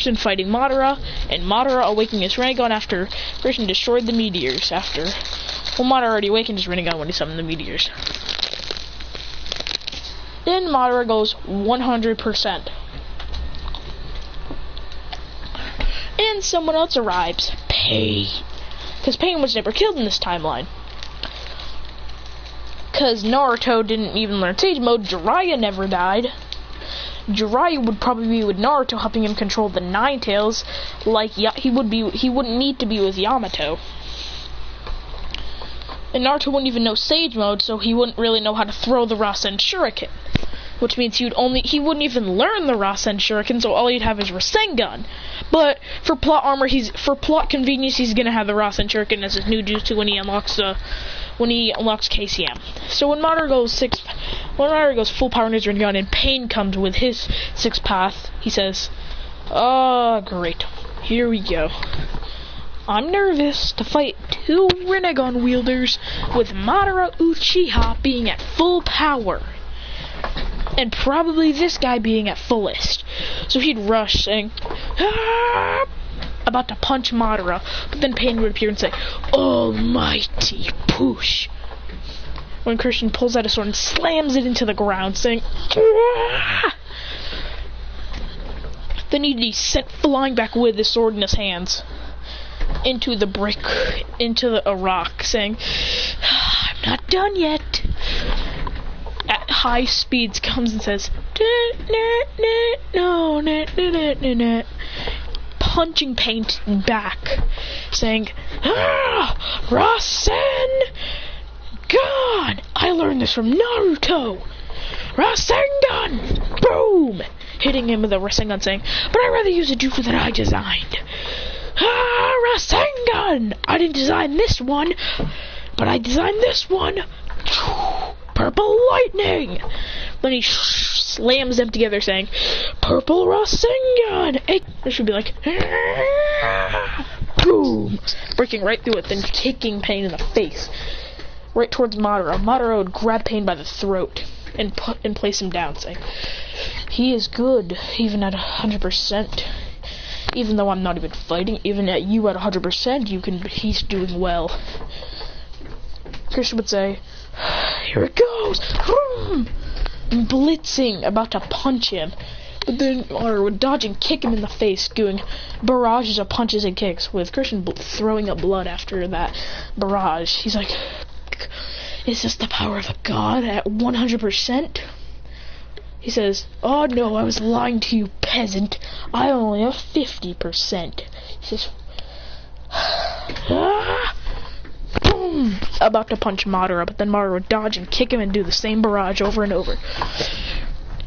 Christian fighting Madara, and Madara awakening his Rinnegan after Christian destroyed the meteors after... Well, Madara already awakened his Rinnegan when he summoned the meteors. Then Madara goes 100%. And someone else arrives. Pain. Because Pain was never killed in this timeline. Because Naruto didn't even learn Sage Mode, Jiraiya never died. Jiraiya would probably be with Naruto, helping him control the Nine Tails, like he wouldn't need to be with Yamato. And Naruto wouldn't even know Sage Mode, so he wouldn't really know how to throw the Rasen Shuriken. Which means he wouldn't even learn the Rasen Shuriken, so all he'd have is Rasengan. But for plot convenience, he's gonna have the Rasen Shuriken as his new jutsu when he unlocks KCM. So when Madara goes full power in his Rinnegan and Pain comes with his sixth path, he says, "Oh, great, here we go. I'm nervous to fight two Rinnegan wielders with Madara Uchiha being at full power. And probably this guy being at fullest." So he'd rush saying, "Ah!" about to punch Madara, but then Pain would appear and say, "Almighty push." When Christian pulls out a sword and slams it into the ground, saying, "Ah!" Then he'd be sent flying back with his sword in his hands into the brick, into a rock, saying, "I'm not done yet." At high speeds comes and says, "No, punching Pain back, saying, "Ah, Rasen Gun! I learned this from Naruto! Rasengan! Boom!" Hitting him with a Rasengan, saying, "But I'd rather use a jutsu that I designed. Ah, Rasengan! I didn't design this one, but I designed this one. Purple lightning!" Then he slams them together, saying, "Purple Rasengan!" It should be like, "Ah!" Boom! Breaking right through it, then kicking Pain in the face. Right towards Madara. Madara would grab Pain by the throat and place him down, saying, "He is good, even at 100%. Even though I'm not even fighting, even at you at 100%, he's doing well." Christian would say, "Here it goes!" Blitzing, about to punch him. But then Madara would dodge and kick him in the face, doing barrages of punches and kicks, with Christian throwing up blood after that barrage. He's like, "Is this the power of a god at 100%? He says, "Oh no, I was lying to you, peasant. I only have 50%. He says, "Ah!" Boom! About to punch Madara, but then Madara would dodge and kick him and do the same barrage over and over.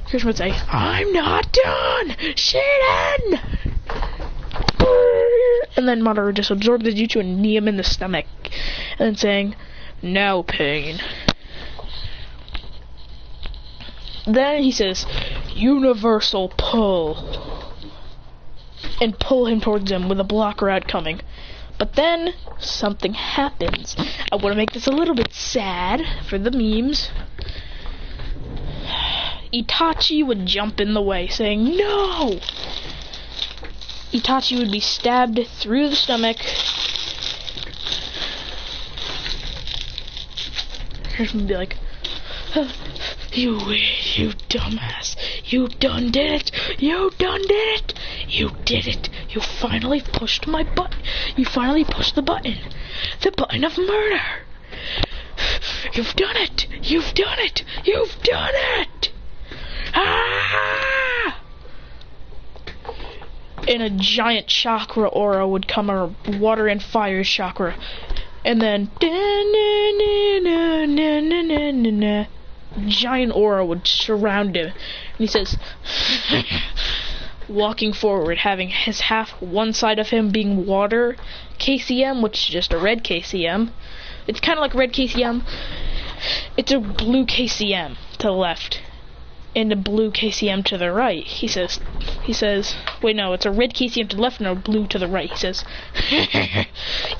Christian would say, "I'm not done! Shiden!" And then Madara would just absorb the jutsu and knee him in the stomach. And then saying, "Now, Pain." Then he says, "Universal pull." And pull him towards him with a blocker outcoming. But then something happens. I want to make this a little bit sad for the memes. Itachi would jump in the way, saying, "No!" Itachi would be stabbed through the stomach. Christian would be like, You dumbass. You done did it. You done did it. You did it. You finally pushed my button. You finally pushed the button. The button of murder. You've done it. You've done it. You've done it. Ah! And a giant chakra aura would come, or water and fire chakra. And then giant aura would surround him. And he says, walking forward, having his half, one side of him being water KCM, which is just a red KCM. It's kind of like red KCM. It's a blue KCM to the left, and a blue KCM to the right. He says, wait, no, it's a red KCM to the left and a blue to the right. He says,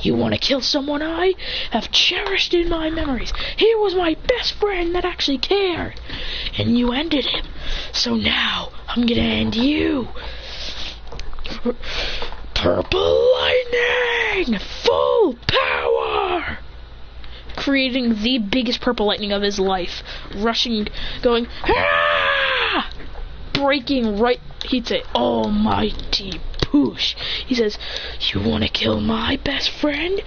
you want to kill someone I have cherished in my memories? He was my best friend that actually cared, and you ended him. So now I'm gonna end you. Purple lightning! Full power! Creating the biggest purple lightning of his life. Rushing, going, ah! Breaking right, he'd say, almighty push. He says, you wanna kill my best friend?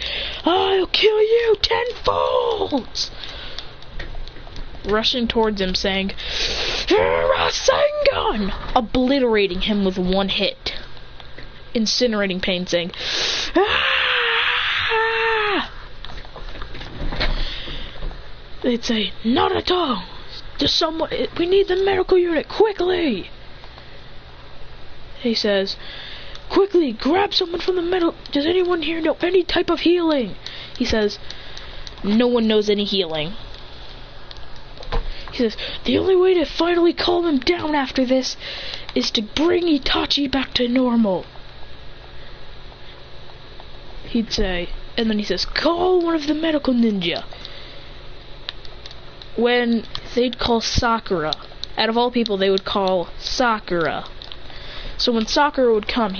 I'll kill you tenfold! Rushing towards him, saying, Rasengan! Obliterating him with one hit. Incinerating Pain, saying, ah! They'd say, Naruto! There's someone, we need the medical unit, quickly! He says, quickly, grab someone from the medical, does anyone here know any type of healing? He says, no one knows any healing. He says, the only way to finally calm him down after this is to bring Itachi back to normal. He'd say, and then he says, call one of the medical ninja. When they'd call Sakura, out of all people they would call Sakura. So when Sakura would come,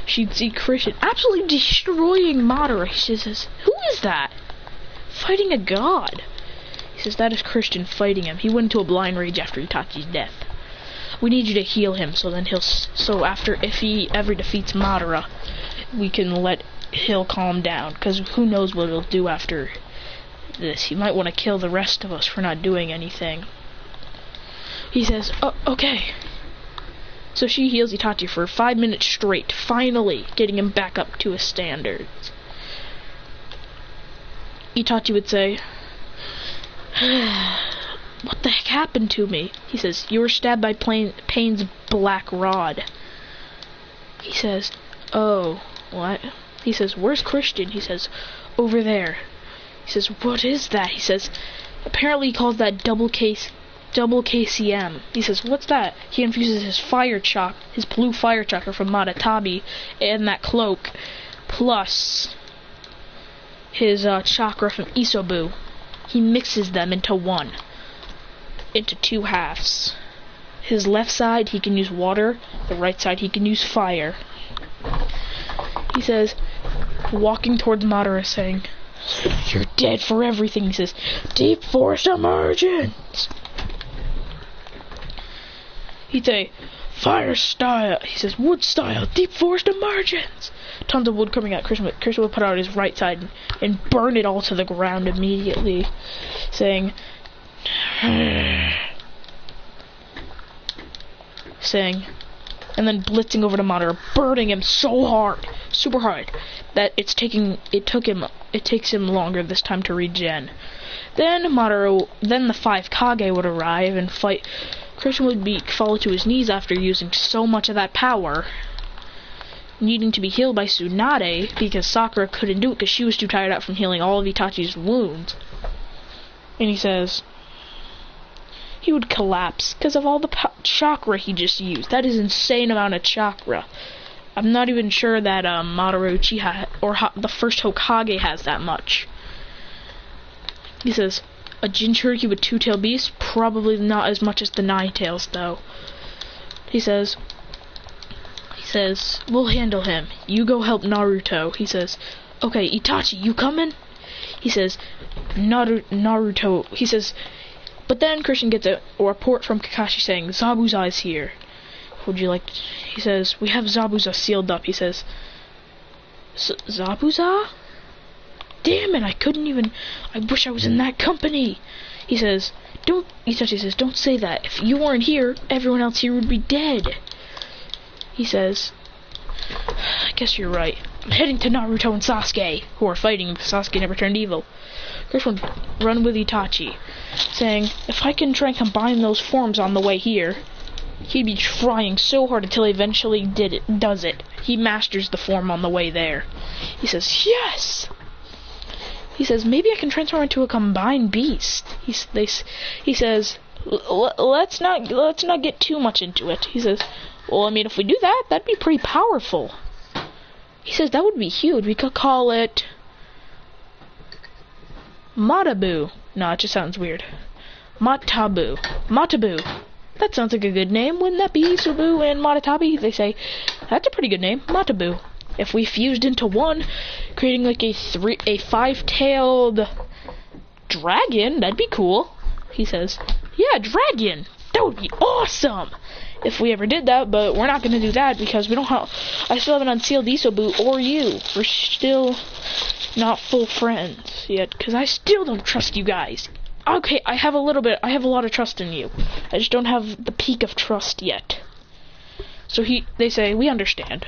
she'd see Christian absolutely destroying Madara. She says, who is that? Fighting a god. He says, that is Christian fighting him. He went into a blind rage after Itachi's death. We need you to heal him, so then if he ever defeats Madara, he'll calm down, because who knows what he'll do after this. He might want to kill the rest of us for not doing anything. He says, oh, okay. So she heals Itachi for 5 minutes straight, finally getting him back up to his standards. Itachi would say, what the heck happened to me? He says, you were stabbed by Pain's black rod. He says, oh, what? He says, where's Christian? He says, over there. He says, what is that? He says, apparently he calls that double KCM. He says, what's that? He infuses his his blue fire chakra from Madatabi and that cloak, plus his chakra from Isobu. He mixes them into two halves. His left side he can use water, the right side he can use fire. He says, walking towards Madara, saying, you're dead for everything. He says, deep force emergence. He'd say, fire style. He says, wood style, deep forest emergence. Tons of wood coming out. Christian would put out his right side and burn it all to the ground immediately, saying, and then blitzing over to Madara, burning him so hard, super hard, that it takes him longer this time to regen. Then the 5 Kage would arrive and fight. Christian would fall to his knees after using so much of that power, needing to be healed by Tsunade because Sakura couldn't do it because she was too tired out from healing all of Itachi's wounds. And he says he would collapse because of all the chakra he just used. That is insane amount of chakra. I'm not even sure that Madara Uchiha or the first Hokage has that much. He says, a Jinchuriki with 2-tailed beast? Probably not as much as the 9-tails, though. He says, we'll handle him. You go help Naruto. He says, okay, Itachi, you coming? He says, Naruto. He says, but then Christian gets a report from Kakashi saying, Zabuza is here. Would you like to... He says, we have Zabuza sealed up. He says, Zabuza? Damn it, I wish I was in that company. He says, Itachi says, don't say that. If you weren't here, everyone else here would be dead. He says, I guess you're right. I'm heading to Naruto and Sasuke, who are fighting because Sasuke never turned evil. Chris would run with Itachi, saying, if I can try and combine those forms on the way here, he'd be trying so hard until he eventually does it. He masters the form on the way there. He says, yes! He says, maybe I can transform into a combined beast. He says, let's not get too much into it. He says, well, I mean, if we do that, that'd be pretty powerful. He says, that would be huge. We could call it Matabu. No, it just sounds weird. Matabu. that sounds like a good name. Wouldn't that be Isubu and Matatabi? They say, that's a pretty good name, Matabu. If we fused into one, creating like a 5-tailed dragon, that'd be cool. He says, yeah, dragon. That would be awesome if we ever did that, but we're not going to do that because we don't have, I still haven't unsealed Isubu or you. We're still not full friends yet because I still don't trust you guys. Okay, I have a lot of trust in you. I just don't have the peak of trust yet. So they say, we understand.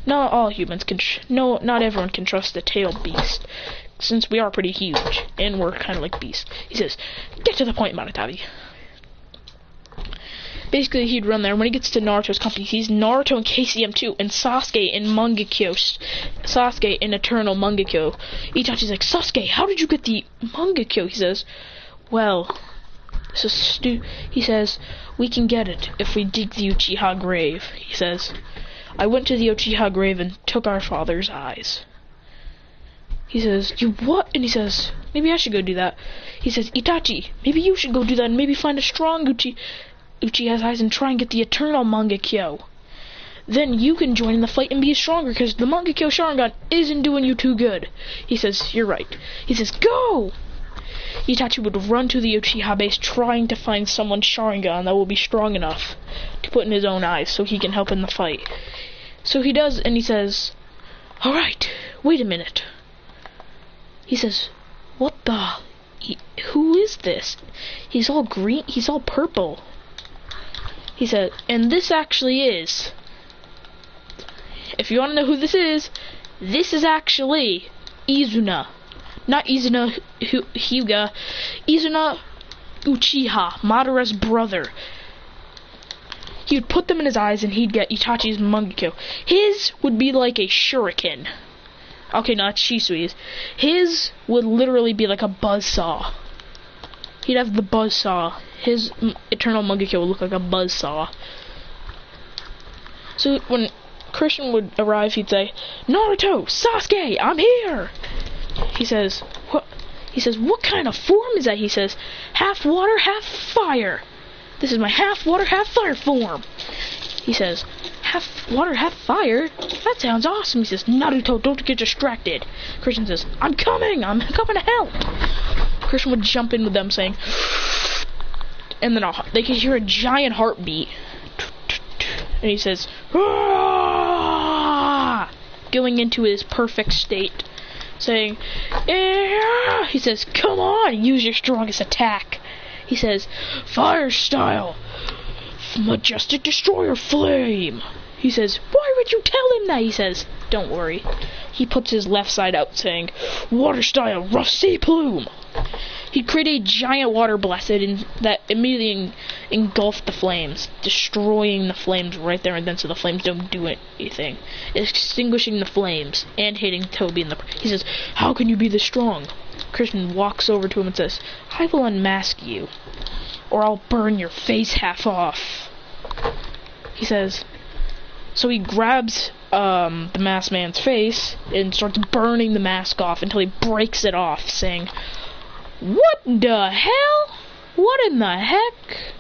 Not all humans can, not everyone can trust the tailed beast, since we are pretty huge, and we're kind of like beasts. He says, get to the point, Matatabi. Basically, he'd run there. When he gets to Naruto's company, he's Naruto in KCM2, and Sasuke in Mangekyo. Sasuke in Eternal Mangekyo. Itachi's like, Sasuke, how did you get the Mangekyo? He says, well, he says, we can get it if we dig the Uchiha grave. He says, I went to the Uchiha grave and took our father's eyes. He says, you what? And he says, maybe I should go do that. He says, Itachi, maybe you should go do that and maybe find a strong Uchiha's eyes and try and get the Eternal Mangekyo. Then you can join in the fight and be stronger because the Mangekyo Sharingan isn't doing you too good. He says, you're right. He says, go! Itachi would run to the Uchiha base trying to find someone's Sharingan that will be strong enough to put in his own eyes so he can help in the fight. So he does, and he says, alright, wait a minute. He says, what the... who is this? He's all green, he's all purple. He said, and this actually is... if you want to know who this is actually Izuna. Not Izuna Hyuga, Izuna Uchiha, Madara's brother. He would put them in his eyes and he'd get Itachi's Mangekyo. His would be like a shuriken. Okay, not Shisui's. His would literally be like a buzzsaw. He'd have the buzzsaw. His Eternal Mangekyo would look like a buzzsaw. So when Christian would arrive, he'd say, Naruto, Sasuke, I'm here! He says, what? He says, what kind of form is that? He says, half water, half fire. This is my half water, half fire form. He says, half water, half fire? That sounds awesome. He says, Naruto, don't get distracted. Christian says, I'm coming to help. Christian would jump in with them saying, and then they could hear a giant heartbeat. And he says, Aah! Going into his perfect state. Saying, yeah! He says, come on, use your strongest attack. He says, fire style, majestic destroyer flame. He says, why would you tell him that? He says, don't worry. He puts his left side out saying, water style, rough sea plume. He'd create a giant water blast that immediately engulfed the flames, destroying the flames right there and then so the flames don't do anything. Extinguishing the flames and hitting Toby in the... He says, how can you be this strong? Christian walks over to him and says, I will unmask you, or I'll burn your face half off. He says... So he grabs the masked man's face and starts burning the mask off until he breaks it off, saying... What the hell? What in the heck?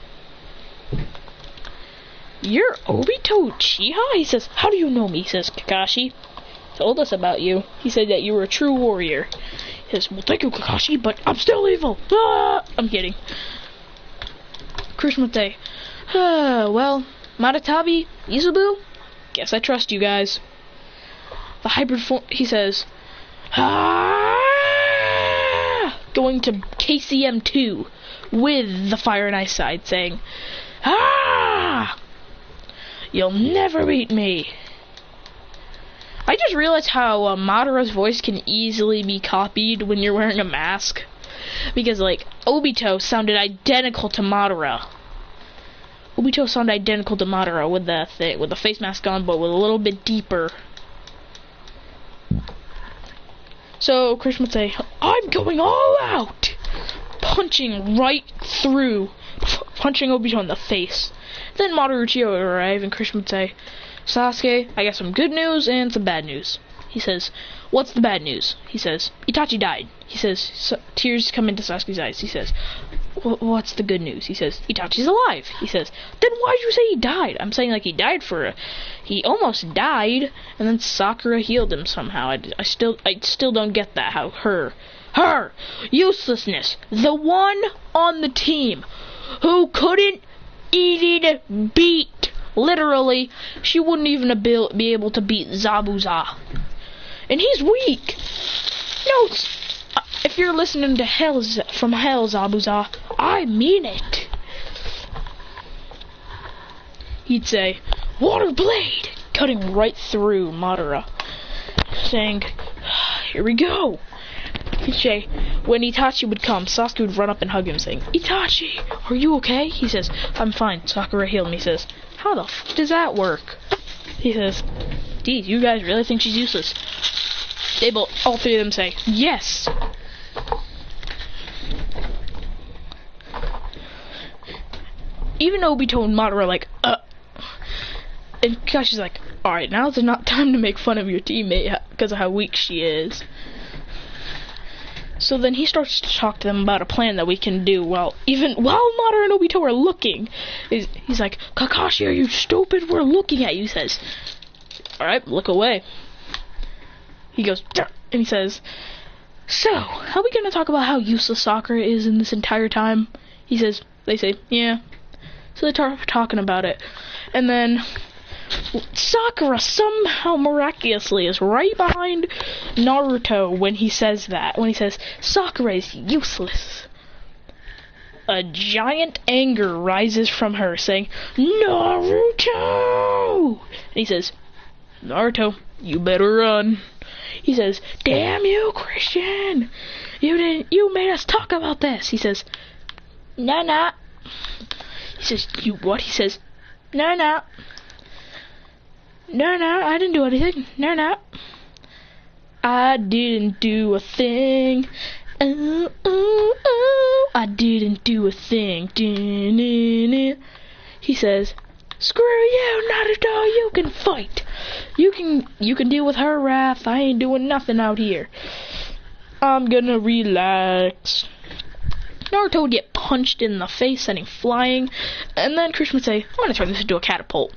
You're Obito Uchiha? He says, how do you know me? He says, Kakashi told us about you. He said that you were a true warrior. He says, well, thank you, Kakashi, but I'm still evil. Ah! I'm kidding. Christian would say, well, Matatabi, Izubu, guess I trust you guys. The hybrid form, he says, going to KCM2 with the fire and ice side, saying, you'll never beat me. I just realized how Madara's voice can easily be copied when you're wearing a mask. Because, like, Obito sounded identical to Madara. Obito sounded identical to Madara with the face mask on, but with a little bit deeper. So Christian would say, I'm going all out! Punching right through, punching Obito in the face. Then Madara Uchiha would arrive and Christian would say, Sasuke, I got some good news and some bad news. He says, what's the bad news? He says, Itachi died. He says, tears come into Sasuke's eyes. He says, what's the good news? He says, Itachi's alive. He says, then why'd you say he died? I'm saying like he died he almost died, and then Sakura healed him somehow. I still don't get that. How her uselessness, the one on the team who couldn't even beat, literally, she wouldn't even be able to beat Zabuza. And he's weak. No, if you're listening to from hell, Zabuza, I mean it. He'd say, Water Blade, cutting right through Madara, saying, here we go. He'd say, when Itachi would come, Sasuke would run up and hug him, saying, Itachi, are you okay? He says, I'm fine. Sakura healed me. He says, how the f does that work? He says, geez, you guys really think she's useless? All three of them say, yes. Even Obito and Madara are like, and Kakashi's like, alright, now's not time to make fun of your teammate because of how weak she is. So then he starts to talk to them about a plan that we can do while Madara and Obito are looking. He's like, Kakashi, are you stupid? We're looking at you. He says, alright, look away. He goes, and he says, so, are we going to talk about how useless Sakura is in this entire time? They say, yeah. So they start talking about it. And then Sakura somehow miraculously is right behind Naruto when he says that. When he says, Sakura is useless. A giant anger rises from her, saying, Naruto! And he says, Naruto, you better run. He says, damn you, Christian! You made us talk about this. He says, nah. He says, you what? He says, nah. No, I didn't do anything. No. I didn't do a thing. I didn't do a thing. He says, screw you, Naruto, you can fight. You can deal with her wrath. I ain't doing nothing out here. I'm gonna relax. Naruto would get punched in the face, sending flying, and then Krishna would say, I'm gonna turn this into a catapult.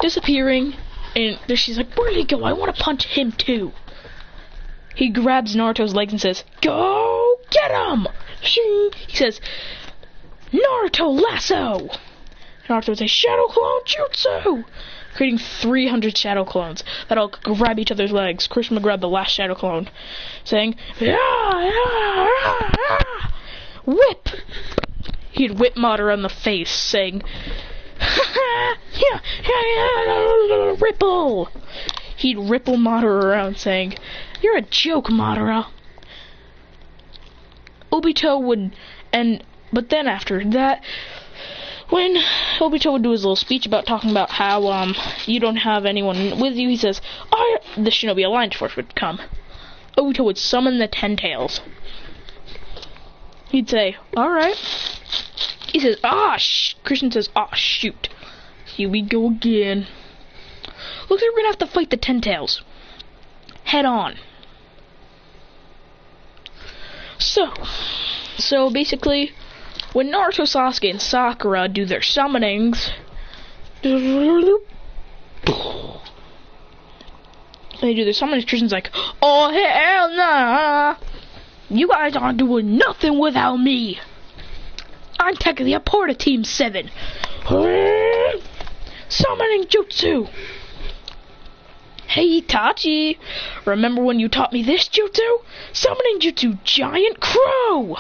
Disappearing, and she's like, where'd he go? I want to punch him too. He grabs Naruto's legs and says, go get him! He says, Naruto lasso! Naruto would say, shadow clone jutsu! Creating 300 shadow clones that'll grab each other's legs. Krishna would grab the last shadow clone, saying, whip! He'd whip Madara in the face, saying, ripple! He'd ripple Madara around, saying, you're a joke, Madara. Obito would, but then after that, when Obito would do his little speech about talking about how, you don't have anyone with you, he says, the Shinobi Alliance Force would come. Obito would summon the Ten-Tails. He'd say, alright. He says, Christian says, shoot. Here we go again. Looks like we're gonna have to fight the Ten-Tails. Head on. So basically, when Naruto, Sasuke, and Sakura do their summonings, Christian's like, oh hell nah! You guys aren't doing nothing without me! I'm technically a part of Team 7. Summoning jutsu! Hey Itachi, remember when you taught me this jutsu? Summoning jutsu, giant crow!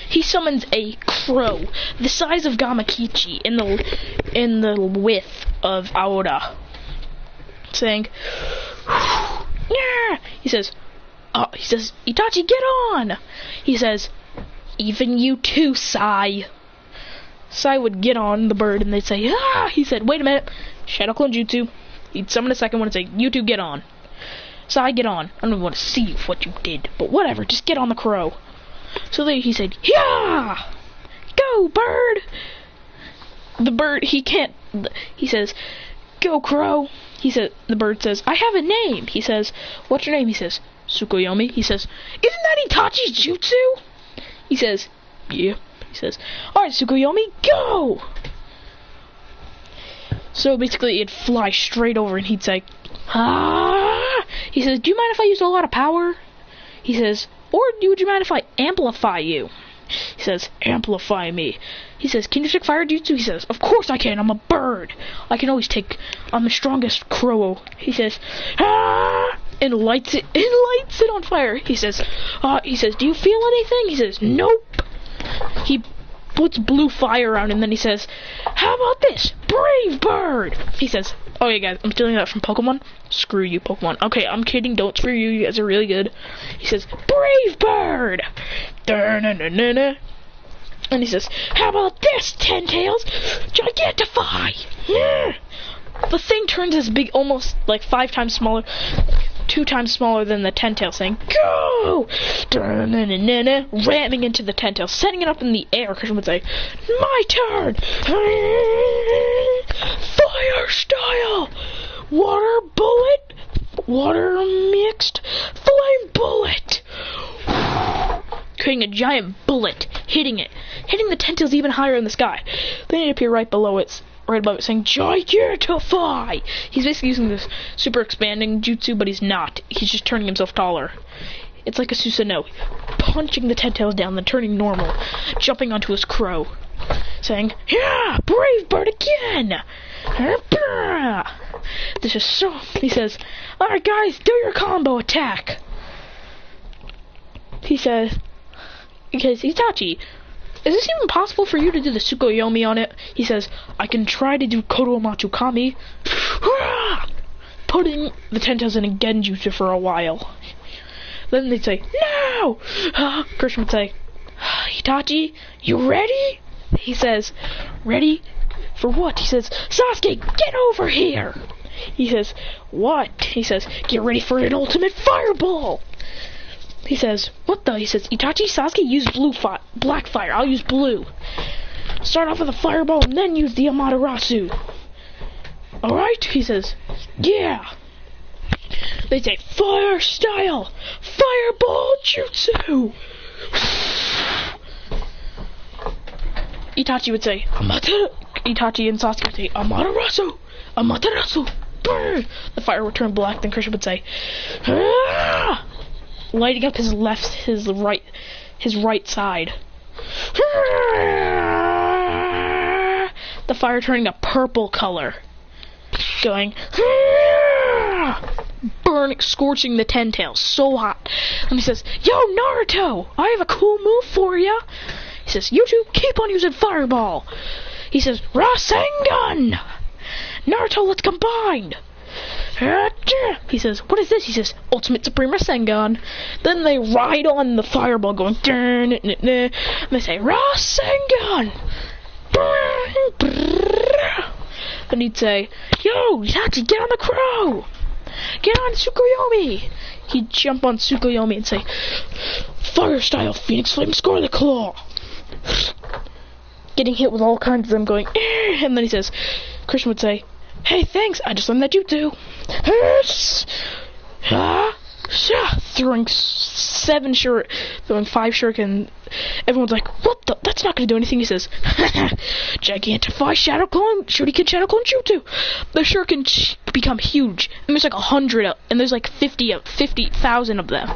He summons a crow the size of Gamakichi in the width of Aoda, saying, yeah. He says, Itachi, get on! He says, even you too, Sai. Sai would get on the bird and they'd say, He said, wait a minute, Shadow Clone Jutsu. He'd summon a second one and say, you two get on. Sai, get on. I don't even want to see what you did, but whatever, just get on the crow. So then he said, yeah! Go, bird! The bird, he says, Go, Crow. He said, the bird says, I have a name. He says, what's your name? He says, Tsukuyomi. He says, isn't that Itachi's jutsu? He says, yeah. He says, alright, Tsukuyomi, go! So basically, it'd fly straight over and he'd say, ah! He says, do you mind if I use a lot of power? He says, or would you mind if I amplify you? He says, amplify me. He says, can you take fire jutsu? He says, of course I can, I'm a bird. I'm the strongest crow. He says, ah! And lights it on fire. He says, do you feel anything? He says, nope. He puts blue fire around and then he says, how about this? Brave bird! He says, oh yeah guys, I'm stealing that from Pokemon. Screw you, Pokemon. Okay, I'm kidding, don't screw you, you guys are really good. He says, brave bird! Da-na-na-na-na. And he says, how about this, Ten Tails? Gigantify! Yeah. The thing turns as big, almost like 5 times smaller, 2 times smaller than the Ten Tails, saying, go! Da-na-na-na-na. Ramming into the Ten Tails, setting it up in the air. Christian would say, my turn! Fire style! Water bullet! Water mixed! Flame bullet! Creating a giant bullet, hitting the Ten Tails even higher in the sky. Then it appear right above it, saying, Gigantify! He's basically using this super expanding jutsu, but he's not. He's just turning himself taller. It's like a Susanoo, punching the Ten Tails down, then turning normal, jumping onto his crow, saying, yeah, brave bird again! This is so... He says, alright guys, do your combo attack! He says, because Itachi, is this even possible for you to do the Tsukuyomi on it? He says, I can try to do Kodo Matsukami. Putting the Ten Tails in a genjutsu for a while. Then they'd say, no! Christian would say, Itachi, you ready? He says, ready? For what? He says, Sasuke, get over here! He says, what? He says, get ready for an ultimate fireball! He says, what the? He says, Itachi, Sasuke, use black fire. I'll use blue. Start off with a fireball and then use the Amaterasu. Alright? He says, yeah. They say, fire style! Fireball jutsu! Itachi would say, Itachi and Sasuke would say, Amaterasu! Amaterasu! Burn! The fire would turn black, then Krishna would say, ah! Lighting up his right side. The fire turning a purple color. Going, burning, scorching the Ten Tails, so hot. And he says, yo, Naruto, I have a cool move for ya. He says, you two keep on using fireball. He says, Rasengan! Naruto, let's combine. He says, what is this? He says, Ultimate Supreme Rasengan. Then they ride on the fireball going, and they say, Rasengan! And he'd say, yo, Itachi, get on the crow! Get on Tsukuyomi! He'd jump on Tsukuyomi and say, Fire style, Phoenix Flame, score the claw! Getting hit with all kinds of them going, and then he says, Christian would say, hey, thanks, I just learned that jutsu. Throwing 5 shuriken. Everyone's like, what the? That's not going to do anything. He says, Gigantify Shadow Clone, Shuriken Shadow Clone Jutsu. The shuriken become huge. And there's like 100, and there's like 50,000 of them.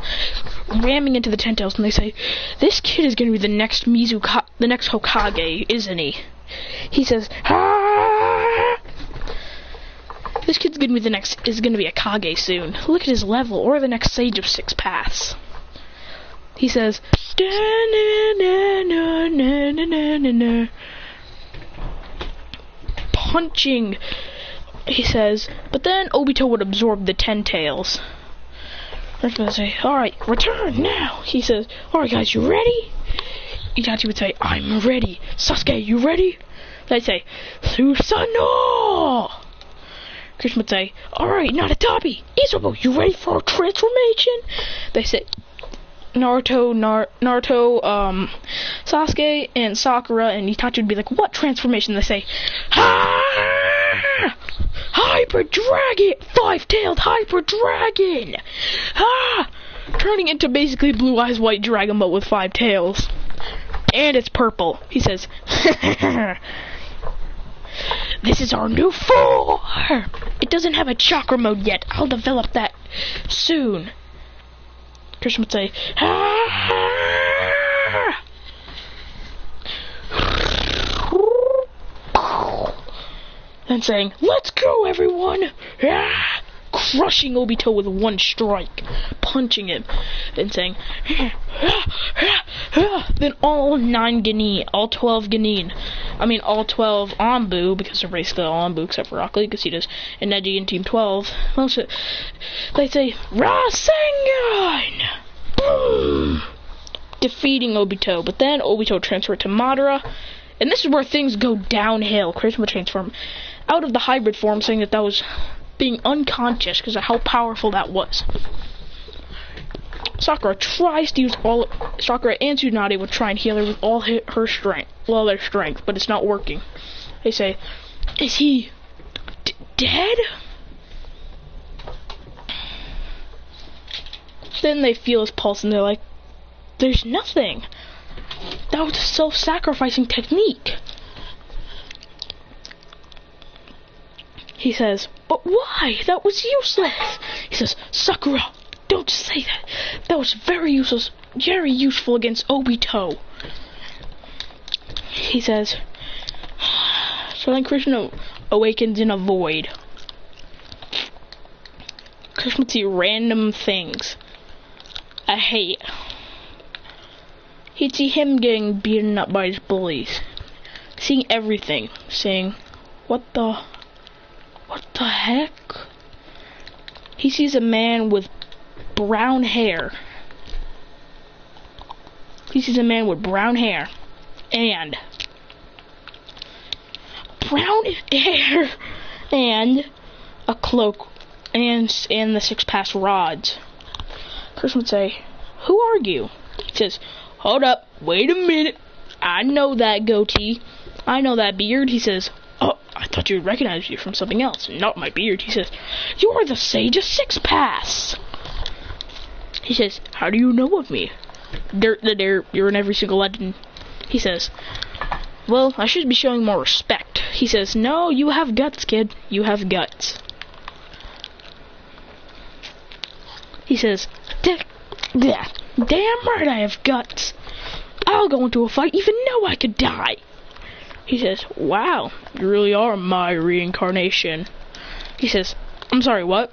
Ramming into the Ten Tails, and they say, this kid is going to be the next the next Hokage, isn't he? He says, this kid's gonna be is gonna be a Kage soon. Look at his level, or the next Sage of 6 Paths. He says, punching. He says, but then Obito would absorb the Ten Tails. I'm gonna say, alright, return now. He says, alright guys, you ready? Itachi would say, I'm ready. Sasuke, you ready? They'd say, Susanoo! Krishna would say, alright, Narutabi, Izumo, you ready for a transformation? They say, Naruto, Sasuke, and Sakura, and Itachi would be like, what transformation? They say, Hyper Dragon! Five-tailed Hyper Dragon! Ah! Turning into basically Blue Eyes White Dragon, but with 5 tails. And it's purple. He says, this is our new form! It doesn't have a chakra mode yet. I'll develop that soon. Christian would say, ah! Then saying, let's go, everyone! Ah! Crushing Obito with one strike, punching him, then saying, then all 9 Genin, all 12 Genin, all 12 Anbu, because they're basically all Anbu except for Rock Lee, because he does, and Neji in Team 12, they say, Rasengan! Boom! Defeating Obito, but then Obito transferred to Madara, and this is where things go downhill. Krishna would transform out of the hybrid form, saying that was being unconscious because of how powerful that was. Sakura tries to use Sakura and Tsunade would try and heal her with all her strength, their strength, but it's not working. They say, is he dead? Then they feel his pulse and they're like, there's nothing. That was a self-sacrificing technique. He says, but why? That was useless. He says, Sakura, don't say that. That was very useless, very useful against Obito. He says, so then Krishna awakens in a void. Krishna would see random things. I hate. He'd see him getting beaten up by his bullies. Seeing everything. Saying, what the heck? He sees a man with brown hair. He sees a man with brown hair. And a cloak and the 6 pass rods. Chris would say, who are you? He says, hold up, wait a minute. I know that goatee. I know that beard. He says, oh, I thought you would recognize you from something else, not my beard. He says, you're the Sage of 6 Pass. He says, how do you know of me? Dirt the dirt, you're in every single legend. He says, well, I should be showing more respect. He says, no, you have guts, kid. You have guts. He says, damn right I have guts. I'll go into a fight even though I could die. He says, wow, you really are my reincarnation. He says, I'm sorry, what?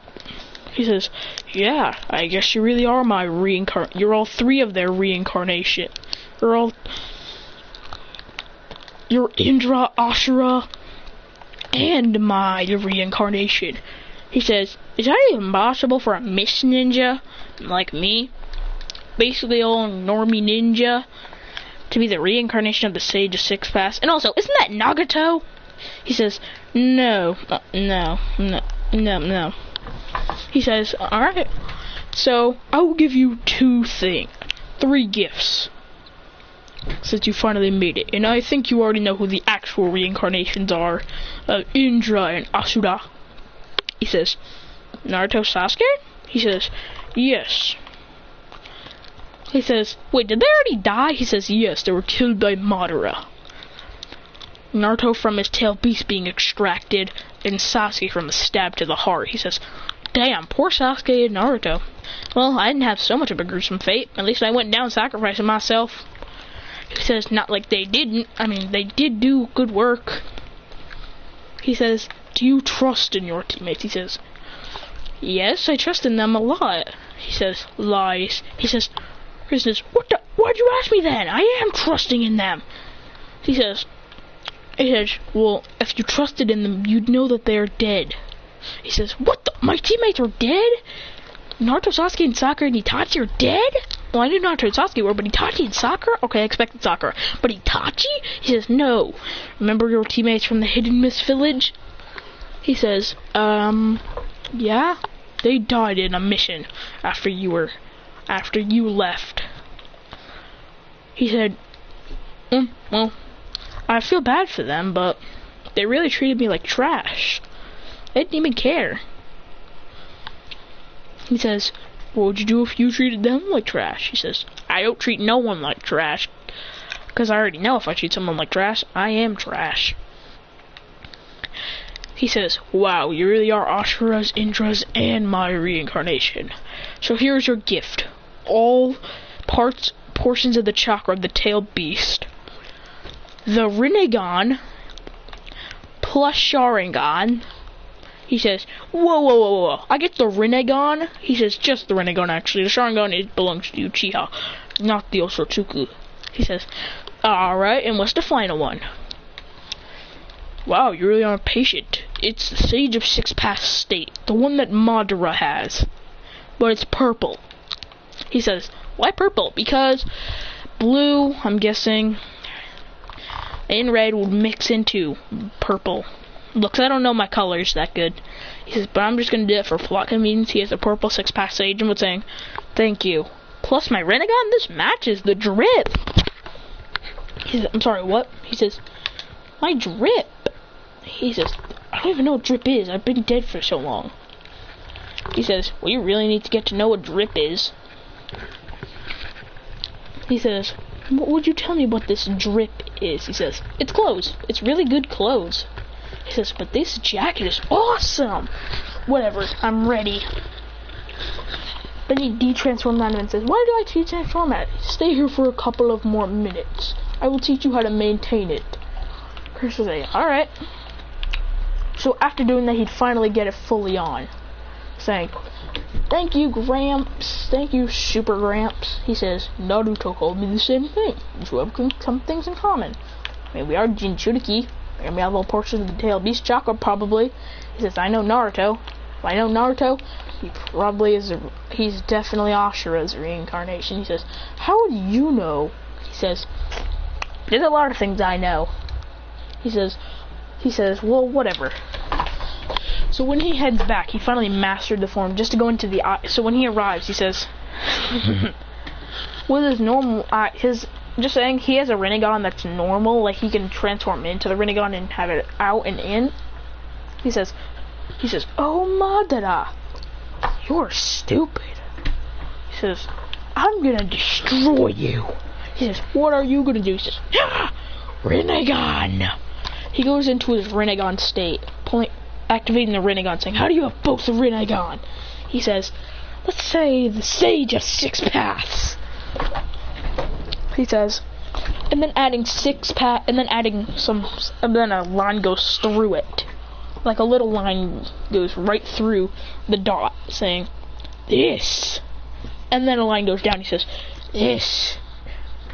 He says, yeah, I guess you really are my reincarnation. You're all 3 of their reincarnation. You're Indra, Ashura, and my reincarnation. He says, is that even possible for a Miss Ninja like me? Basically all normie ninja to be the reincarnation of the Sage of 6 Pass. And also, isn't that Nagato? He says, no. He says, alright, so I will give you 3 gifts, since you finally made it. And I think you already know who the actual reincarnations are, Indra and Asura. He says, Naruto, Sasuke? He says, yes. He says, wait, did they already die? He says, yes, they were killed by Madara. Naruto from his tail beast being extracted, and Sasuke from a stab to the heart. He says, damn, poor Sasuke and Naruto. Well, I didn't have so much of a gruesome fate. At least I went down sacrificing myself. He says, not like they didn't. I mean, they did do good work. He says, do you trust in your teammates? He says, yes, I trust in them a lot. He says, lies. He says, why'd you ask me then? I am trusting in them. He says, well, if you trusted in them, you'd know that they're dead. He says, what the? My teammates are dead? Naruto, Sasuke, and Sakura and Itachi are dead? Well, I knew Naruto and Sasuke were, but Itachi and Sakura? Okay, I expected Sakura. But Itachi? He says, no. Remember your teammates from the Hidden Mist Village? He says, yeah, they died in a mission after you left. He said, well, I feel bad for them, but they really treated me like trash. They didn't even care. He says, what would you do if you treated them like trash? He says, I don't treat no one like trash. Because I already know if I treat someone like trash, I am trash. He says, wow, you really are Ashura's, Indra's, and my reincarnation. So here's your gift. All portions of the chakra of the tailed beast. The Rinnegan plus Sharingan. He says, whoa. I get the Rinnegan. He says, just the Rinnegan, actually. The Sharingan belongs to Uchiha, not the Osotsuku. He says, alright, and what's the final one? Wow, you really are patient. It's the Sage of Six Paths State, the one that Madara has. But it's purple. He says, why purple? Because blue, I'm guessing, and red would mix into purple. Looks, I don't know my colors that good. He says, but I'm just gonna do it for plot convenience. He has a purple Six Paths Sage and was saying, thank you. Plus my Rinnegan, this matches the drip. He says, I'm sorry, what? He says, my drip. He says, I don't even know what drip is. I've been dead for so long. He says, well, you really need to get to know what drip is. He says, what would you tell me what this drip is? He says, it's clothes. It's really good clothes. He says, but this jacket is awesome. Whatever, I'm ready. Then he de-transforms on him and says, why do I de-transform at? Stay here for a couple of more minutes. I will teach you how to maintain it. Chris will say, alright. So after doing that, he'd finally get it fully on. Saying, thank you, Gramps. Thank you, Super Gramps. He says, Naruto told me the same thing. We have some things in common. I mean, we are Jinchuriki. And we have a little portion of the tail beast chakra, probably. He says, I know Naruto. If I know Naruto, he probably is he's definitely Ashura's reincarnation. He says, how would you know? He says, there's a lot of things I know. He says, well, whatever. So when he heads back, he finally mastered the form just to go into the eye. So when he arrives, he says, with his normal eye, just saying, he has a Rinnegan that's normal, like he can transform into the Rinnegan and have it out and in. He says, oh Madara, you're stupid. He says, I'm gonna destroy you. He says, what are you gonna do? He says, Rinnegan. He goes into his Rinnegan state, activating the Rinnegan, saying, how do you have both the Rinnegan? He says, let's say the Sage of Six Paths. He says, and then adding and then a line goes through it. Like a little line goes right through the dot, saying, this. And then a line goes down, he says, this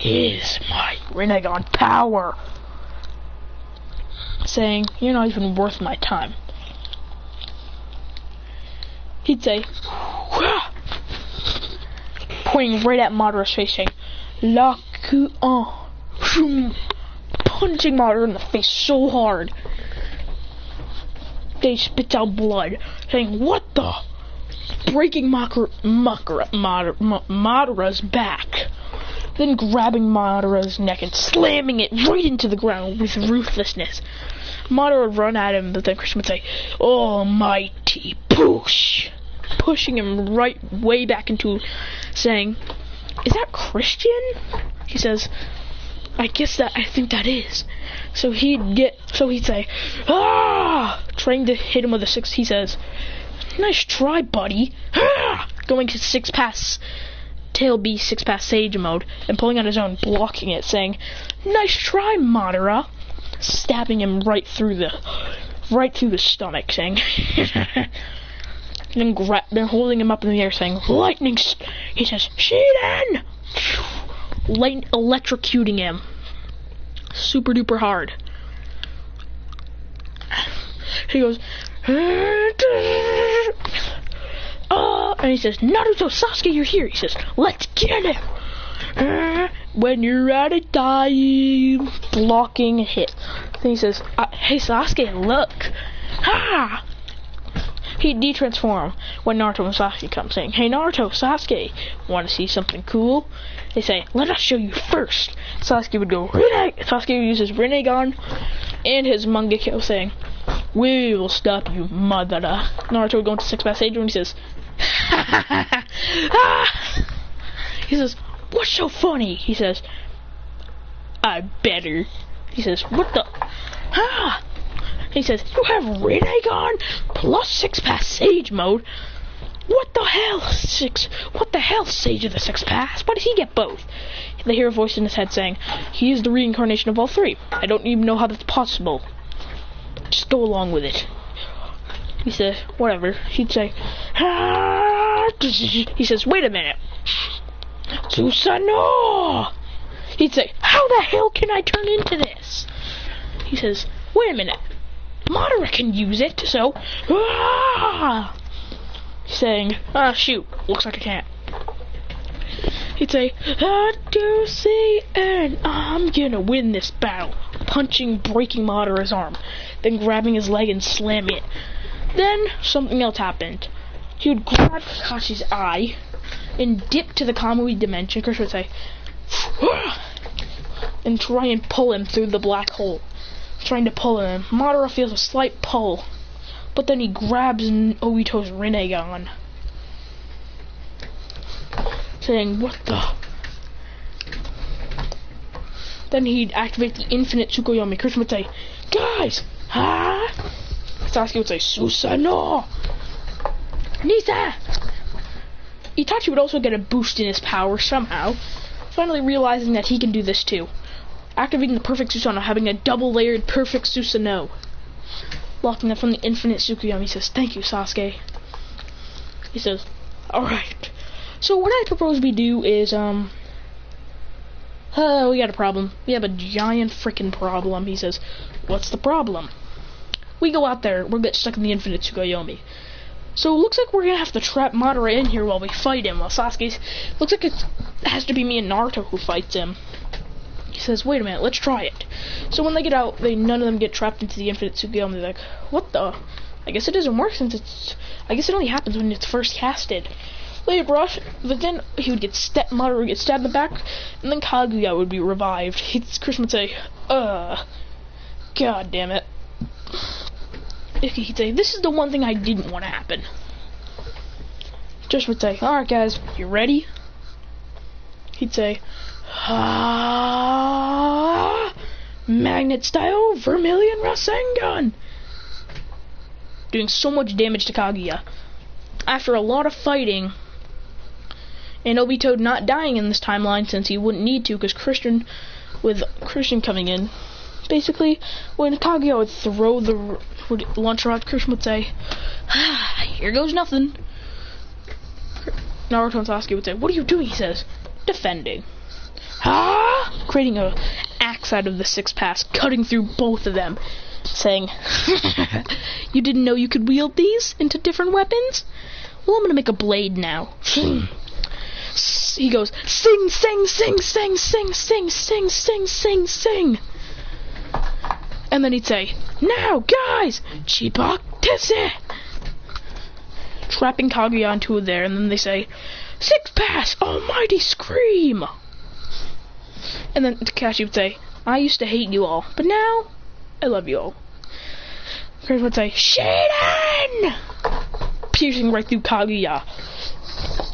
is my Rinnegan power. Saying, you're not even worth my time. He'd say, wah! Pointing right at Madara's face, saying, punching Madara in the face so hard they spits out blood, saying, what the? Breaking Madara's back, then grabbing Madara's neck and slamming it right into the ground with ruthlessness. Madara would run at him, but then Christian would say, almighty push, pushing him right way back into, saying, is that Christian? He says, I think that is. So he'd say, ah! Trying to hit him with a six. He says, nice try, buddy. Ah! Going to Six Paths Tail Beast, Six Paths Sage mode, and pulling on his own, blocking it, saying, nice try, Madara. Stabbing him right through the stomach, saying, then holding him up in the air, saying, lightning. He says, Shiden! Electrocuting him super duper hard. He goes, and he says, Naruto, Sasuke, you're here. He says, let's get him. When you're out of time, blocking a hit. Then he says, hey Sasuke, look. Ha! He'd de-transform when Naruto and Sasuke come, saying, hey Naruto, Sasuke, want to see something cool? They say, let us show you first. Sasuke would go, Sasuke would use his Rinnegan and his Mangekyo, saying, "We will stop you, mother." Naruto would go into 6 Pass Sage and he says, "Ha ha ha ha!" Ah! He says, "What's so funny?" He says, "I better." He says, "What the? Ah!" He says, "You have Rinnegan plus 6 Pass Sage mode. What the hell? What the hell, Sage of the 6 Pass? Why does he get both?" They hear a voice in his head saying, "He is the reincarnation of all three. I don't even know how that's possible. Just go along with it." He says, "Whatever." He'd say, "Ah!" He says, "Wait a minute. Susanoo!" He'd say, "How the hell can I turn into this?" He says, "Wait a minute. Madara can use it, so..." Ah! Saying, "Ah, shoot, looks like I can't." He'd say, "I do see, and I'm gonna win this battle," breaking Madara's arm, then grabbing his leg and slamming it. Then something else happened. He would grab Kakashi's eye and dip to the Kamui dimension. Chris would say, "Ah!" and try and pull him through the black hole. Trying to pull him. Madara feels a slight pull, but then he grabs Obito's Rinnegan, saying, "What the?" Then he'd activate the infinite Tsukuyomi. Christian would say, "Guys, huh?" Sasuke would say, "Susanoo! Nisa!" Itachi would also get a boost in his power somehow, finally realizing that he can do this too. Activating the perfect Susanoo, having a double-layered perfect Susanoo. Locking them from the infinite Tsukuyomi. He says, "Thank you, Sasuke." He says, "Alright. So what I propose we do is, we got a problem. We have a giant freaking problem." He says, "What's the problem?" "We go out there, we'll get stuck in the infinite Tsukuyomi. So it looks like we're gonna have to trap Madara in here while we fight him, while Sasuke's... Looks like it has to be me and Naruto who fights him." He says, "Wait a minute, let's try it." So when they get out, none of them get trapped into the infinite Tsukuyomi. They're like, "What the? I guess it doesn't work since it's... I guess it only happens when it's first casted." They brush, but then he would get Madara would get stabbed in the back, and then Kaguya would be revived. Christian would say, "God damn it." He'd say, "This is the one thing I didn't want to happen." Josh would say, "Alright guys, you ready?" He'd say, "Magnet style Vermilion Rasengan," doing so much damage to Kaguya. After a lot of fighting, and Obito not dying in this timeline since he wouldn't need to, because Christian coming in, basically when Kaguya would launch her out, Christian would say, "Here goes nothing." Naruto and Sasuke would say, "What are you doing?" He says, "Defending." Creating a axe out of the 6 Pass, cutting through both of them, saying, "You didn't know you could wield these into different weapons? Well, I'm gonna make a blade now." He goes, "Sing, sing, sing, sing, sing, sing, sing, sing, sing, sing." And then he'd say, "Now, guys, Chibok Tisse," trapping Kaguya onto there, and then they say, "6 Pass, Almighty Scream." And then Kakashi would say, "I used to hate you all, but now I love you all." Chris would say, "Shiden!" piercing right through Kaguya,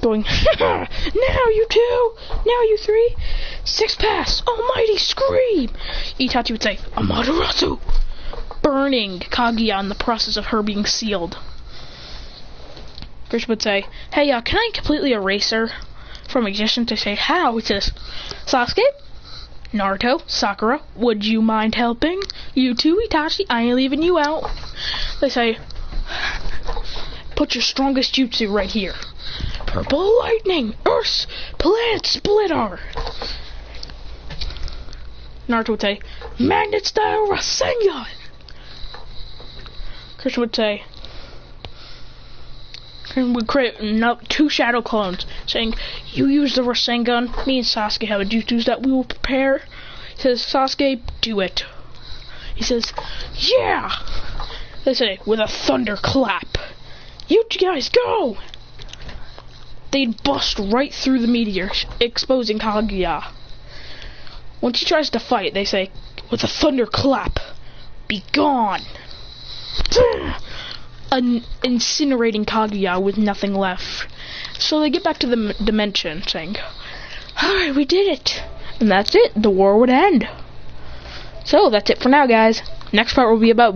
going, "Now you two, now you three, 6 Pass, Almighty Scream." Itachi would say, "Amaterasu," burning Kaguya in the process of her being sealed. Chris would say, "Hey, can I completely erase her from existence?" They say, "How?" He says, "Sasuke, Naruto, Sakura, would you mind helping? You too, Itachi, I ain't leaving you out." They say, "Put your strongest jutsu right here. Purple Lightning, Earth's Planet Splitter." Naruto would say, "Magnet style Rasengan." Christian would say, and would create 2 shadow clones, saying, "You use the Rasengan, me and Sasuke have a jutsu that we will prepare." He says, "Sasuke, do it." He says, "Yeah." They say, "With a thunderclap. You guys go." They'd bust right through the meteor, exposing Kaguya. When she tries to fight, they say, "With a thunderclap, be gone." incinerating Kaguya with nothing left. So they get back to the dimension, saying, "Alright, we did it." And that's it. The war would end. So that's it for now, guys. Next part will be about